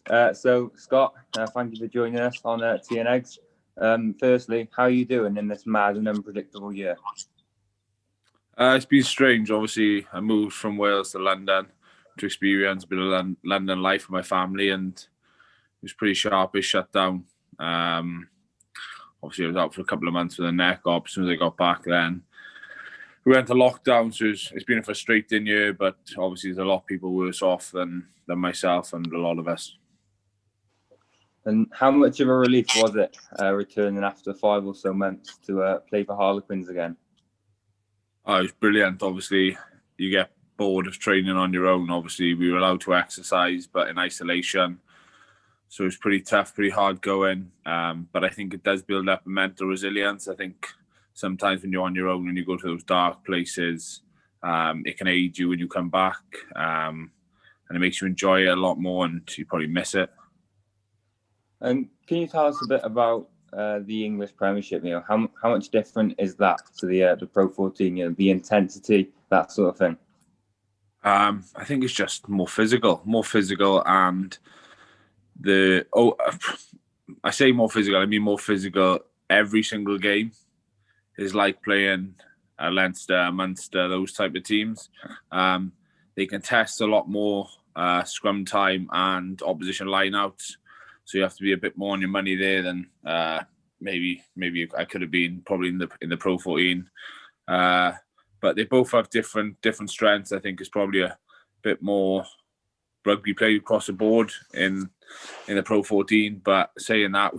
So, Scott, thank you for joining us on Tea and Eggs. Firstly, how are you doing in this mad and unpredictable year? It's been strange. Obviously, I moved from Wales to London to experience a bit of London life with my family, and it was pretty sharpish shut down. Obviously, I was out for a couple of months with a neck op. As soon as I got back, then we went to lockdown. So it's been a frustrating year, but obviously, there's a lot of people worse off than myself and a lot of us. And how much of a relief was it returning after 5 or so months to play for Harlequins again? Oh, it was brilliant. Obviously, you get bored of training on your own. Obviously, we were allowed to exercise, but in isolation. So it was pretty tough, pretty hard going. But I think it does build up a mental resilience. I think sometimes when you're on your own and you go to those dark places, it can aid you when you come back. And it makes you enjoy it a lot more, and you probably miss it. And can you tell us a bit about the English Premiership? How much different is that to the Pro 14? The intensity, that sort of thing. I think it's just more physical, and I say more physical. I mean more physical. Every single game is like playing Leinster, Munster, those type of teams. They contest a lot more scrum time and opposition lineouts. So you have to be a bit more on your money there than maybe I could have been probably in the Pro 14. But they both have different strengths. I think it's probably a bit more rugby played across the board in the Pro 14. But saying that,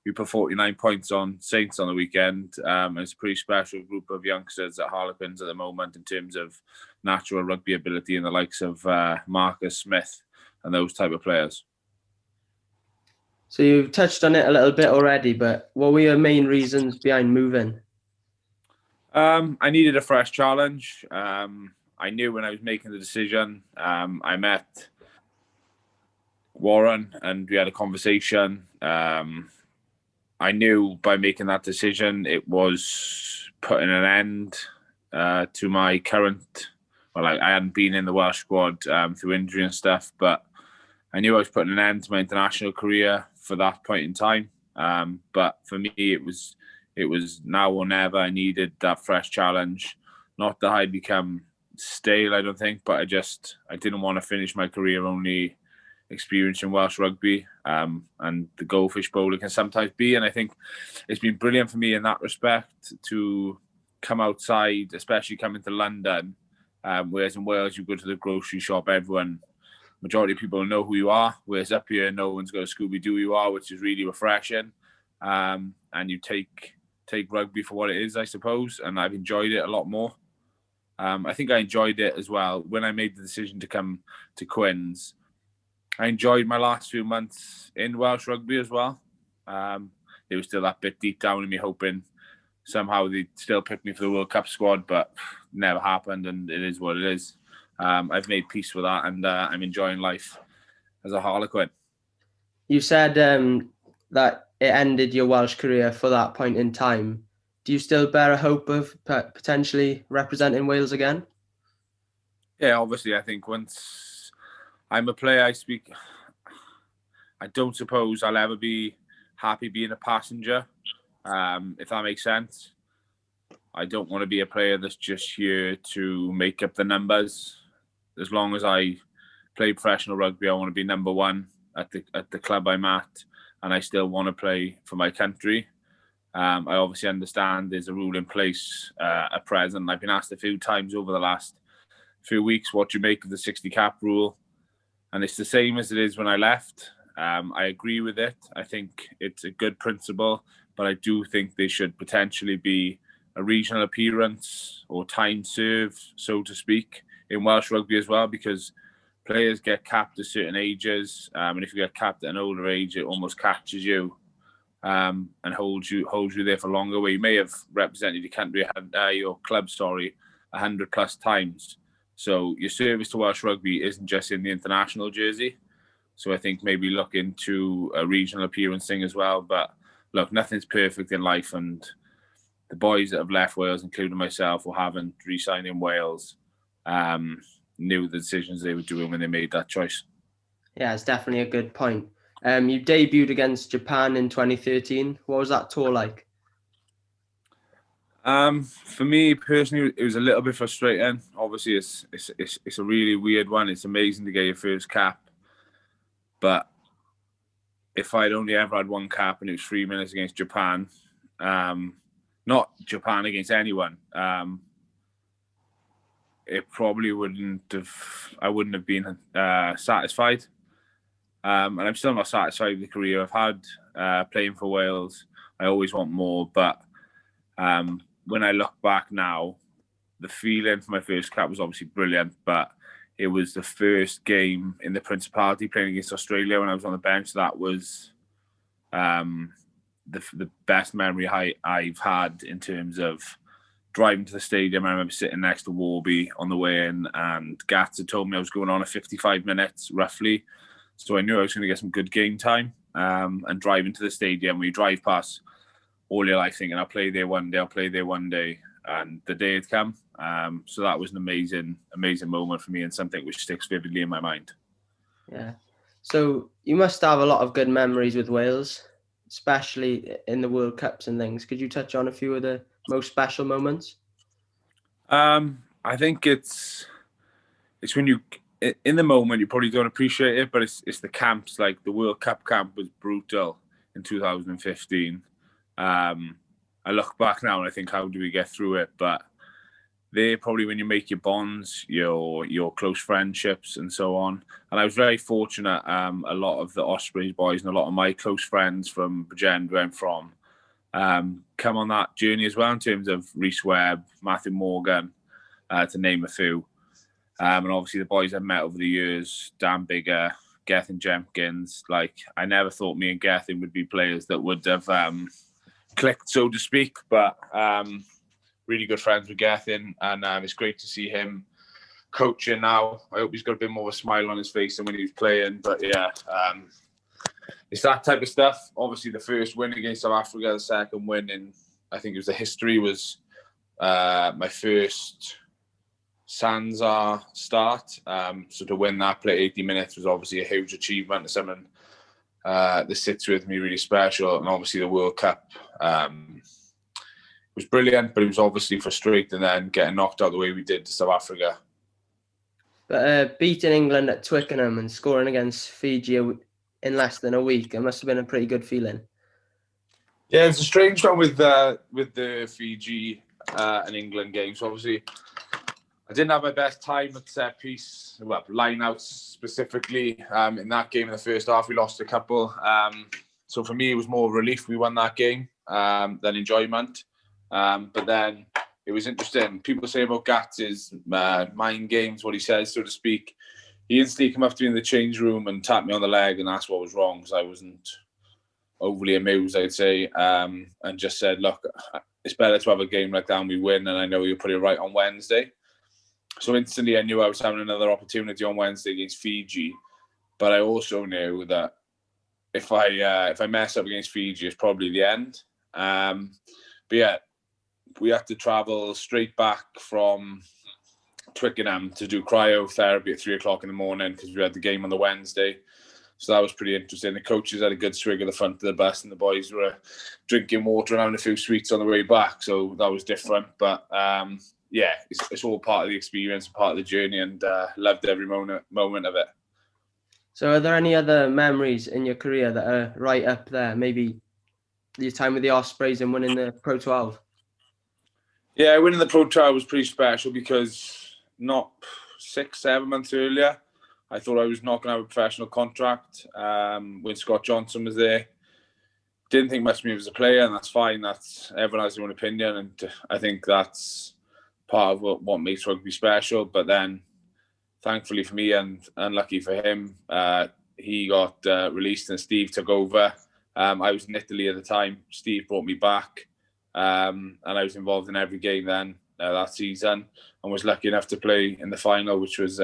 we put 49 points on Saints on the weekend. It's a pretty special group of youngsters at Harlequins at the moment in terms of natural rugby ability and the likes of Marcus Smith and those type of players. So you've touched on it a little bit already, but what were your main reasons behind moving? I needed a fresh challenge. I knew when I was making the decision, I met Warren and we had a conversation. I knew by making that decision, it was putting an end to my current, I hadn't been in the Welsh squad through injury and stuff, but I knew I was putting an end to my international career for that point in time. But for me, it was now or never. I needed that fresh challenge. Not that I'd become stale, I don't think, but I didn't want to finish my career only experiencing Welsh rugby. And the Goldfish Bowl it can sometimes be. And I think it's been brilliant for me in that respect to come outside, especially coming to London. Whereas in Wales, you go to the grocery shop, majority of people know who you are, whereas up here, no one's got a Scooby-Doo who you are, which is really refreshing. And you take rugby for what it is, I suppose, and I've enjoyed it a lot more. I think I enjoyed it as well. When I made the decision to come to Quins, I enjoyed my last few months in Welsh rugby as well. There was still that bit deep down in me hoping somehow they'd still pick me for the World Cup squad, but never happened, and it is what it is. I've made peace with that, and I'm enjoying life as a Harlequin. You said that it ended your Welsh career for that point in time. Do you still bear a hope of potentially representing Wales again? Yeah, obviously, I think once I'm a player, I don't suppose I'll ever be happy being a passenger, if that makes sense. I don't want to be a player that's just here to make up the numbers. As long as I play professional rugby, I want to be number one at the club I'm at, and I still want to play for my country. I obviously understand there's a rule in place at present. I've been asked a few times over the last few weeks what you make of the 60 cap rule, and it's the same as it is when I left. I agree with it. I think it's a good principle, but I do think there should potentially be a regional appearance or time served, so to speak, in Welsh rugby as well, because players get capped at certain ages, and if you get capped at an older age, it almost catches you and holds you there for longer. Where you may have represented your country, your club, 100 plus times. So your service to Welsh rugby isn't just in the international jersey. So I think maybe look into a regional appearance thing as well. But look, nothing's perfect in life, and the boys that have left Wales, including myself, or haven't re-signed in Wales, knew the decisions they were doing when they made that choice. Yeah, it's definitely a good point. You debuted against Japan in 2013. What was that tour like? For me personally, it was a little bit frustrating. Obviously, it's a really weird one. It's amazing to get your first cap, but if I'd only ever had one cap and it was 3 minutes against Japan, not Japan against anyone, it probably wouldn't have. I wouldn't have been satisfied. And I'm still not satisfied with the career I've had playing for Wales. I always want more, but when I look back now, the feeling for my first cap was obviously brilliant, but it was the first game in the Principality playing against Australia when I was on the bench. That was the best memory I've had in terms of driving to the stadium. I remember sitting next to Warby on the way in, and Gats had told me I was going on at 55 minutes roughly. So I knew I was going to get some good game time. And driving to the stadium, we drive past all your life thinking, I'll play there one day. And the day had come. So that was an amazing moment for me, and something which sticks vividly in my mind. Yeah. So you must have a lot of good memories with Wales, especially in the World Cups and things. Could you touch on a few of the most special moments? I think it's when you, in the moment, you probably don't appreciate it, but it's the camps. Like the World Cup camp was brutal in 2015. I look back now and I think, how do we get through it? But they're probably when you make your bonds, your close friendships and so on. And I was very fortunate. A lot of the Ospreys boys and a lot of my close friends from Bridgend, where I'm from, come on that journey as well, in terms of Rhys Webb, Matthew Morgan, to name a few. And obviously the boys I've met over the years, Dan Bigger, Gethin Jenkins. Like, I never thought me and Gethin would be players that would have clicked, so to speak. But really good friends with Gethin, and it's great to see him coaching now. I hope he's got a bit more of a smile on his face than when he was playing. But yeah, it's that type of stuff. Obviously, the first win against South Africa, the second win in, I think it was the history, was my first Sansa start. So to win that, play 80 minutes, was obviously a huge achievement. Something that sits with me really special. And obviously the World Cup was brilliant, but it was obviously frustrating then getting knocked out the way we did to South Africa. But beating England at Twickenham and scoring against Fiji in less than a week, it must have been a pretty good feeling. Yeah, it's a strange one with the Fiji and England games. So obviously, I didn't have my best time at set piece, line outs specifically. In that game in the first half, we lost a couple. So for me, it was more relief we won that game than enjoyment. But then it was interesting. People say about Gats' mind games, what he says, so to speak. He instantly came up to me in the change room and tapped me on the leg and asked what was wrong, because I wasn't overly amused, I'd say, and just said, look, it's better to have a game like that and we win, and I know you'll put it right on Wednesday. So instantly I knew I was having another opportunity on Wednesday against Fiji, but I also knew that if I mess up against Fiji, it's probably the end. But yeah, we had to travel straight back from Twickenham to do cryotherapy at 3 o'clock in the morning because we had the game on the Wednesday. So that was pretty interesting. The coaches had a good swig at the front of the bus, and the boys were drinking water and having a few sweets on the way back. So that was different. But yeah, it's all part of the experience, part of the journey, and loved every moment of it. So are there any other memories in your career that are right up there? Maybe your time with the Ospreys and winning the Pro 12? Yeah, winning the Pro 12 was pretty special because not 6-7 months earlier, I thought I was not going to have a professional contract when Scott Johnson was there. Didn't think much of me as a player, and that's fine. That's everyone has their own opinion, and I think that's part of what makes rugby special. But then, thankfully for me and unlucky for him, he got released and Steve took over. I was in Italy at the time. Steve brought me back, and I was involved in every game then that season, and was lucky enough to play in the final, which was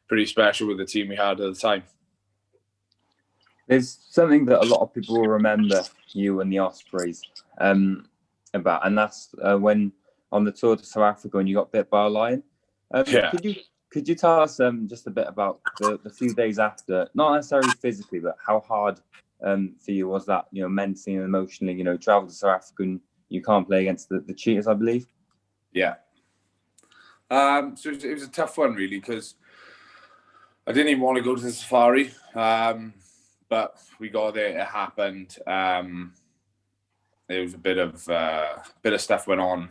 pretty special with the team we had at the time. There's something that a lot of people will remember you and the Ospreys about, and that's when on the tour to South Africa when you got bit by a lion. Yeah. Could you Could you tell us just a bit about the few days after, not necessarily physically, but how hard for you was that, mentally and emotionally, travel to South Africa and you can't play against the Cheetahs, I believe? Yeah. So it was a tough one, really, because I didn't even want to go to the safari, but we got there. It happened. There was a bit of stuff went on,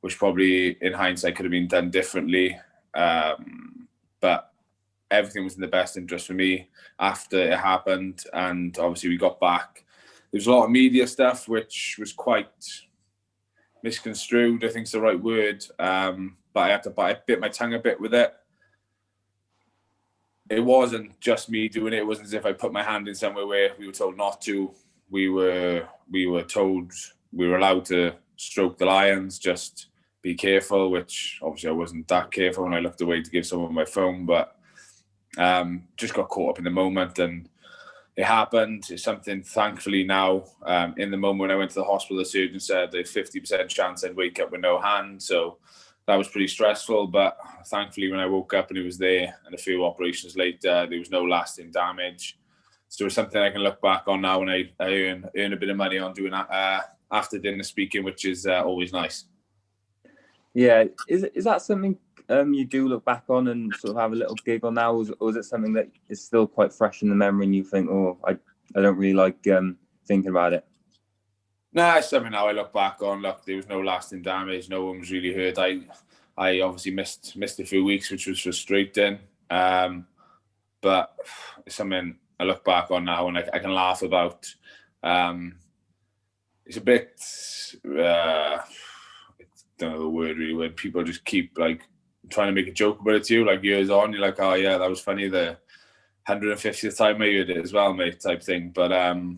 which probably in hindsight could have been done differently. But everything was in the best interest for me after it happened, and obviously we got back. There was a lot of media stuff which was quite misconstrued, I think is the right word. But I bit my tongue a bit with it. It wasn't just me doing it. It wasn't as if I put my hand in somewhere where we were told not to. We were told we were allowed to stroke the lions, just be careful, which obviously I wasn't that careful when I looked away to give someone my phone, but just got caught up in the moment, and it happened. It's something, thankfully, now, in the moment when I went to the hospital, the surgeon said a 50% chance I'd wake up with no hand. So that was pretty stressful. But thankfully, when I woke up and it was there, and a few operations later, there was no lasting damage. So it's something I can look back on now when I earn a bit of money on doing after dinner speaking, which is always nice. Yeah. Is that something you do look back on and sort of have a little giggle now, or is it something that is still quite fresh in the memory and you think, oh, I don't really like thinking about it? Nah, it's something now I look back on. Look, there was no lasting damage. No one was really hurt. I obviously missed a few weeks, which was frustrating. But it's something I look back on now and I can laugh about. It's a bit, I don't know the word really, when people just keep like trying to make a joke about it to you, like years on, you're like, oh yeah, that was funny, the 150th time I heard it as well, mate, type thing. But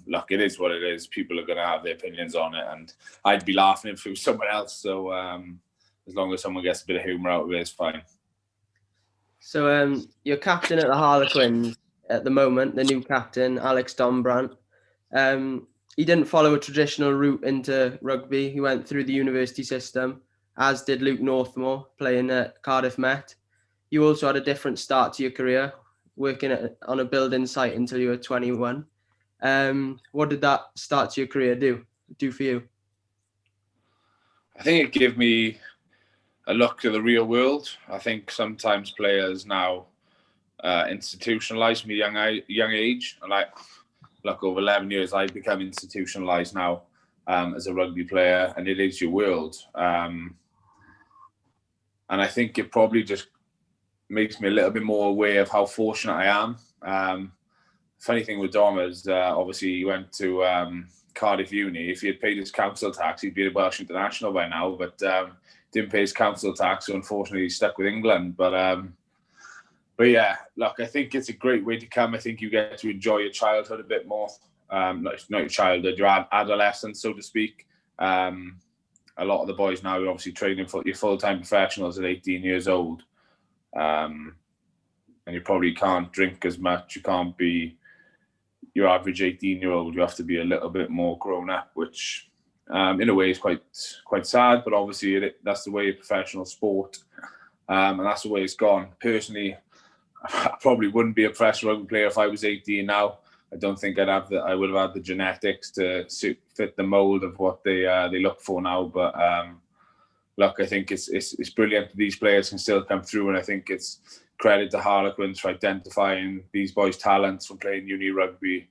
look, it is what it is. People are going to have their opinions on it, and I'd be laughing if it was someone else. So as long as someone gets a bit of humour out of it, it's fine. So you're captain at the Harlequins at the moment, the new captain, Alex Dombrandt. He didn't follow a traditional route into rugby. He went through the university system, as did Luke Northmore, playing at Cardiff Met. You also had a different start to your career, working on a building site until you were 21. What did that start to your career do for you? I think it gave me a look at the real world. I think sometimes players now institutionalise from a young age. And look, over 11 years, I've become institutionalised now as a rugby player, and it is your world. And I think it probably just makes me a little bit more aware of how fortunate I am. Funny thing with Dom is, obviously, he went to Cardiff Uni. If he had paid his council tax, he'd be a Welsh international by now, but didn't pay his council tax, so unfortunately he's stuck with England. But yeah, look, I think it's a great way to come. I think you get to enjoy your childhood a bit more. Not your childhood, your adolescence, so to speak. A lot of the boys now are obviously training for your full-time professionals at 18 years old. And you probably can't drink as much. You can't be your average 18-year-old. You have to be a little bit more grown up, which in a way is quite sad, but obviously that's the way of professional sport. And that's the way it's gone. Personally, I probably wouldn't be a professional rugby player if I was 18 now. I don't think I would have had the genetics to fit the mold of what they look for now. But look, I think it's brilliant that these players can still come through, and I think it's credit to Harlequins for identifying these boys' talents from playing uni rugby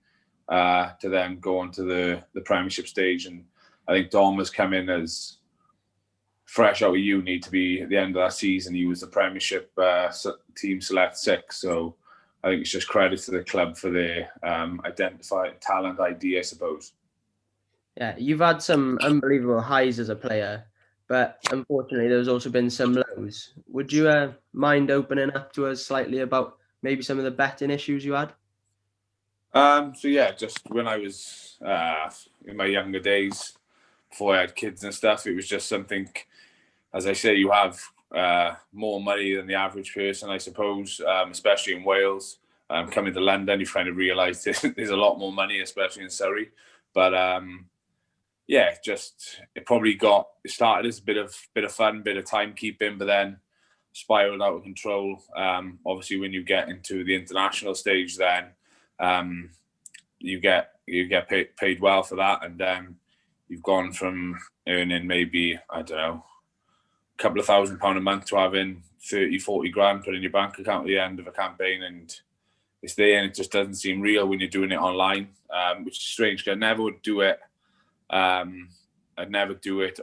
to then go on to the Premiership stage. And I think Dom has come in as fresh out of uni to be at the end of that season. He was the Premiership team select 6. So I think it's just credit to the club for their identified talent ID, I suppose. Yeah, you've had some unbelievable highs as a player, but unfortunately there's also been some lows. Would you mind opening up to us slightly about maybe some of the betting issues you had? So yeah, just when I was in my younger days, before I had kids and stuff, it was just something, as I say, you have more money than the average person, I suppose, especially in Wales. Coming to London, you kind of realise there's a lot more money, especially in Surrey. But yeah, it started as a bit of fun, bit of timekeeping, but then spiraled out of control. Obviously, when you get into the international stage, then you get paid well for that, and then you've gone from earning maybe, I don't know, a couple of £1,000 a month to having 30, 40 grand put in your bank account at the end of a campaign, and it's there, and it just doesn't seem real when you're doing it online, which is strange because I never would do it. I'd never do it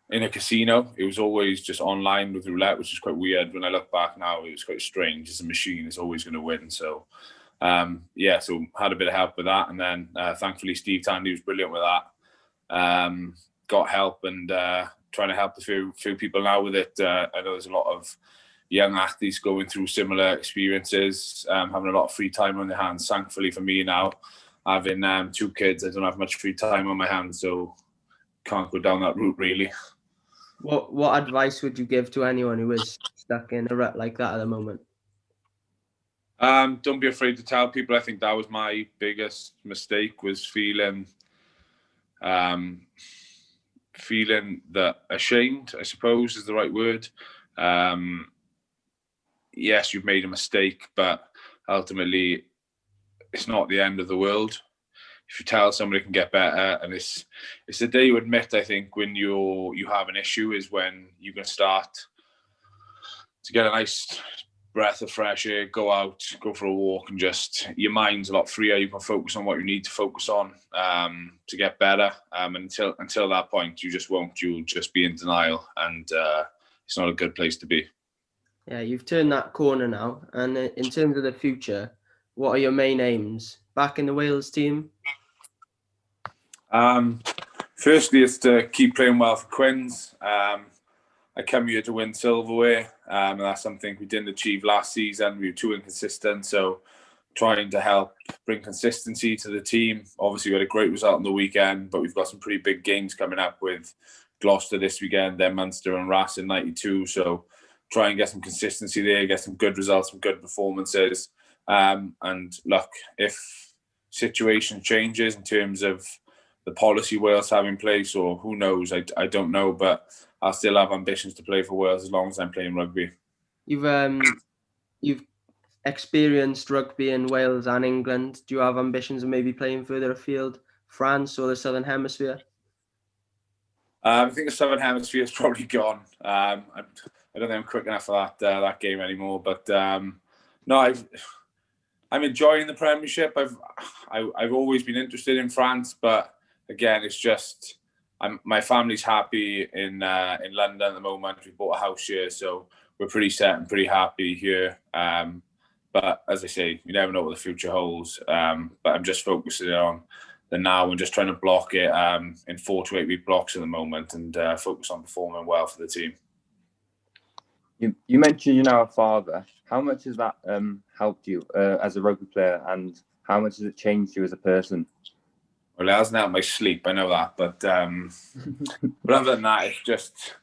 in a casino. It was always just online with roulette, which is quite weird. When I look back now, it was quite strange. It's a machine; it's always going to win. So, so had a bit of help with that, and then thankfully Steve Tandy was brilliant with that. Got help and trying to help a few people now with it. I know there's a lot of young athletes going through similar experiences, having a lot of free time on their hands. Thankfully for me now, having 2 kids, I don't have much free time on my hands, so can't go down that route really. What advice would you give to anyone who is stuck in a rut like that at the moment? Don't be afraid to tell people. I think that was my biggest mistake, was feeling that ashamed, I suppose is the right word. Yes, you've made a mistake, but ultimately it's not the end of the world. If you tell somebody can get better, and it's the day you admit, I think, when you have an issue, is when you can start to get a nice breath of fresh air, go out, go for a walk, and just your mind's a lot freer. You can focus on what you need to focus on to get better. Until that point, you just won't. You'll just be in denial, and it's not a good place to be. Yeah, you've turned that corner now. And in terms of the future, what are your main aims? Back in the Wales team? Firstly, it's to keep playing well for Quins. I come here to win silverware, and that's something we didn't achieve last season. We were too inconsistent, so trying to help bring consistency to the team. Obviously, we had a great result on the weekend, but we've got some pretty big games coming up with Gloucester this weekend, then Munster and Ras in 92. So try and get some consistency there, get some good results, some good performances. And look, if situation changes in terms of the policy Wales have in place, or who knows, I don't know, but I'll still have ambitions to play for Wales as long as I'm playing rugby. You've experienced rugby in Wales and England. Do you have ambitions of maybe playing further afield, France or the Southern Hemisphere? I think the Southern Hemisphere is probably gone. I don't think I'm quick enough for that game anymore. But no, I'm enjoying the Premiership. I've always been interested in France, but again, it's just my family's happy in London at the moment. We bought a house here, so we're pretty set and pretty happy here. But as I say, you never know what the future holds. But I'm just focusing on the now and just trying to block it in 4 to 8 week blocks at the moment, and focus on performing well for the team. You mentioned you're now a father. How much has that helped you as a rugby player, and how much has it changed you as a person? Well, it hasn't helped my sleep, I know that. But other than that, it's just,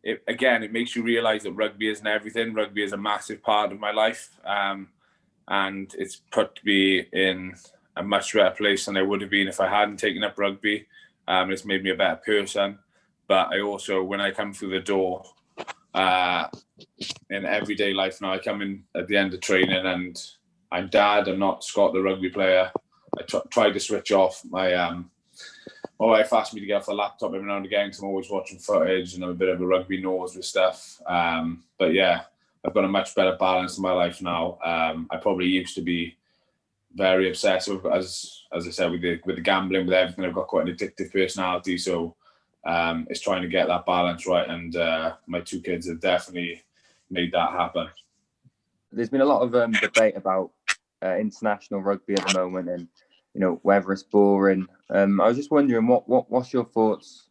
it makes you realise that rugby isn't everything. Rugby is a massive part of my life. And it's put me in a much better place than I would have been if I hadn't taken up rugby. It's made me a better person. But I also, when I come through the door in everyday life now, I come in at the end of training and I'm Dad, I'm not Scott, the rugby player. I try to switch off. My wife asked me to get off the laptop every now and again because I'm always watching footage and I'm a bit of a rugby nose with stuff. But yeah, I've got a much better balance in my life now. I probably used to be very obsessive, as I said, with the gambling, with everything. I've got quite an addictive personality, so it's trying to get that balance right. And my 2 kids have definitely made that happen. There's been a lot of debate about international rugby at the moment, and whether it's boring. I was just wondering what's your thoughts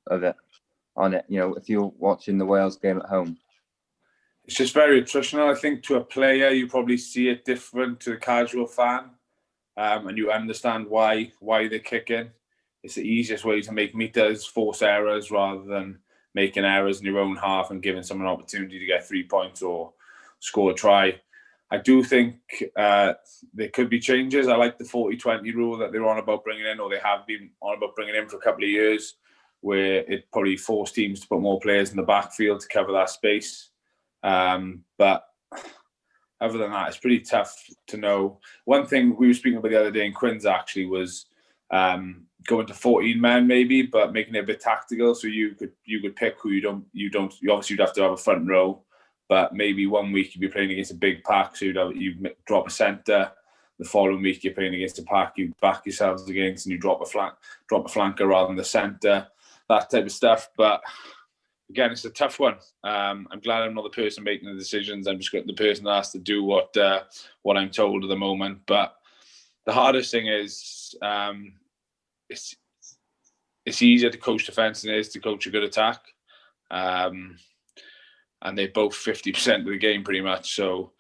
on it? If you're watching the Wales game at home. It's just very attritional. I think to a player, you probably see it different to a casual fan, and you understand why they're kicking. It's the easiest way to make meters, force errors, rather than making errors in your own half and giving someone an opportunity to get 3 points or score a try. I do think there could be changes. I like the 40-20 rule that they're on about bringing in, or they have been on about bringing in for a couple of years, where it probably forced teams to put more players in the backfield to cover that space. But other than that, it's pretty tough to know. One thing we were speaking about the other day in Quins actually was going to 14 men maybe, but making it a bit tactical. So you could pick who you don't. You obviously you'd have to have a front row, but maybe one week you'd be playing against a big pack, so you'd drop a centre. The following week you're playing against a pack you back yourselves against, and you drop a flanker rather than the centre, that type of stuff. But again, it's a tough one. I'm glad I'm not the person making the decisions. I'm just the person that has to do what I'm told at the moment. But the hardest thing is it's easier to coach defence than it is to coach a good attack. And they're both 50% of the game pretty much. So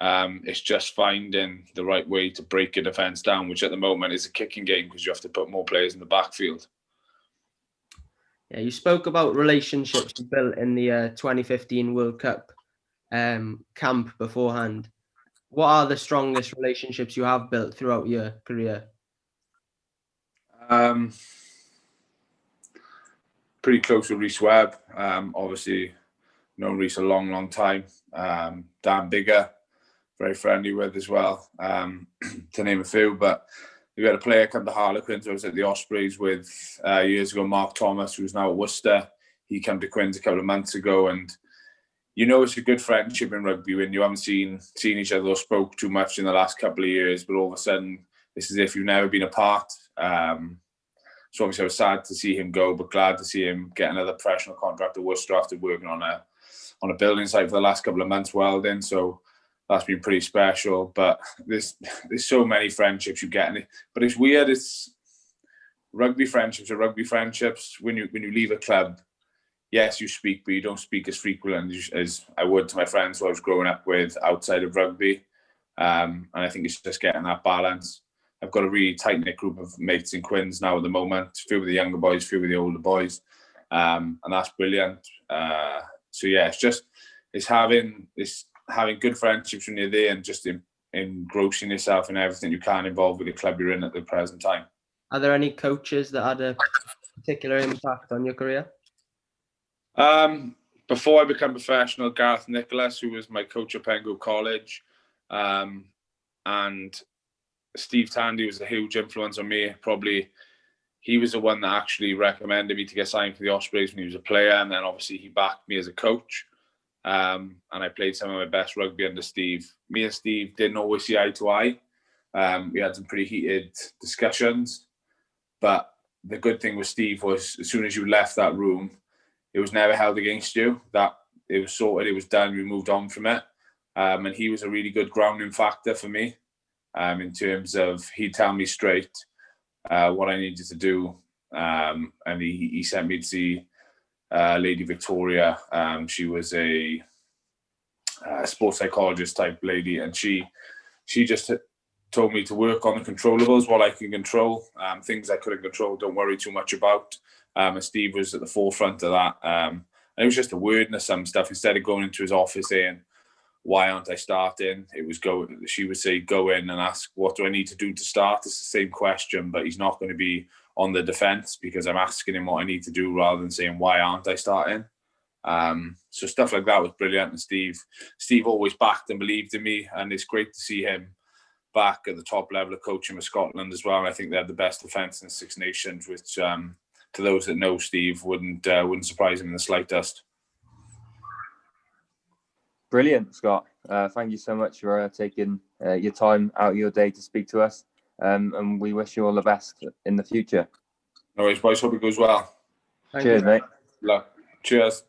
it's just finding the right way to break a defence down, which at the moment is a kicking game because you have to put more players in the backfield. Yeah, you spoke about relationships you built in the 2015 World Cup camp beforehand. What are the strongest relationships you have built throughout your career? Pretty close with Rhys Webb. Obviously, known Rhys a long time. Dan Bigger, very friendly with as well, to name a few. But we had a player come to Harlequins. I was at the Ospreys with years ago, Mark Thomas, who's now at Worcester. He came to Quins a couple of months ago, and it's a good friendship in rugby when you haven't seen each other or spoke too much in the last couple of years, but all of a sudden it's as if you've never been apart. So obviously I was sad to see him go, but glad to see him get another professional contract at Worcester after working on a building site for the last couple of months welding. So that's been pretty special. But there's so many friendships you get, but it's weird. It's rugby friendships are rugby friendships. When you leave a club, yes, you speak, but you don't speak as frequently as I would to my friends who I was growing up with outside of rugby. And I think it's just getting that balance. I've got a really tight-knit group of mates in Quins now at the moment, a few with the younger boys, a few with the older boys. And that's brilliant. So yeah, it's having good friendships when you're there and just engrossing yourself in everything you can involved with the club you're in at the present time. Are there any coaches that had a particular impact on your career? Before I became professional, Gareth Nicholas, who was my coach at Pengo College, and Steve Tandy was a huge influence on me. Probably he was the one that actually recommended me to get signed for the Ospreys when he was a player, and then obviously he backed me as a coach. And I played some of my best rugby under Steve. Me and Steve didn't always see eye to eye. We had some pretty heated discussions, but the good thing with Steve was as soon as you left that room, it was never held against you. That it was sorted, it was done, we moved on from it. And he was a really good grounding factor for me in terms of he'd tell me straight what I needed to do. And he sent me to see Lady Victoria. She was a sports psychologist type lady, and she just told me to work on the controllables, what I can control. Things I couldn't control, don't worry too much about. And Steve was at the forefront of that. And it was just a word and some stuff. Instead of going into his office saying, why aren't I starting? She would say, go in and ask, what do I need to do to start? It's the same question, but he's not going to be on the defence because I'm asking him what I need to do rather than saying, why aren't I starting? So stuff like that was brilliant. And Steve always backed and believed in me. And it's great to see him back at the top level of coaching with Scotland as well. And I think they had the best defence in the Six Nations, which to those that know Steve wouldn't surprise him in the slightest. Brilliant, Scott. Thank you so much for taking your time out of your day to speak to us. And we wish you all the best in the future. No worries, boys. Hope it goes well. Cheers, mate. Luck. Cheers.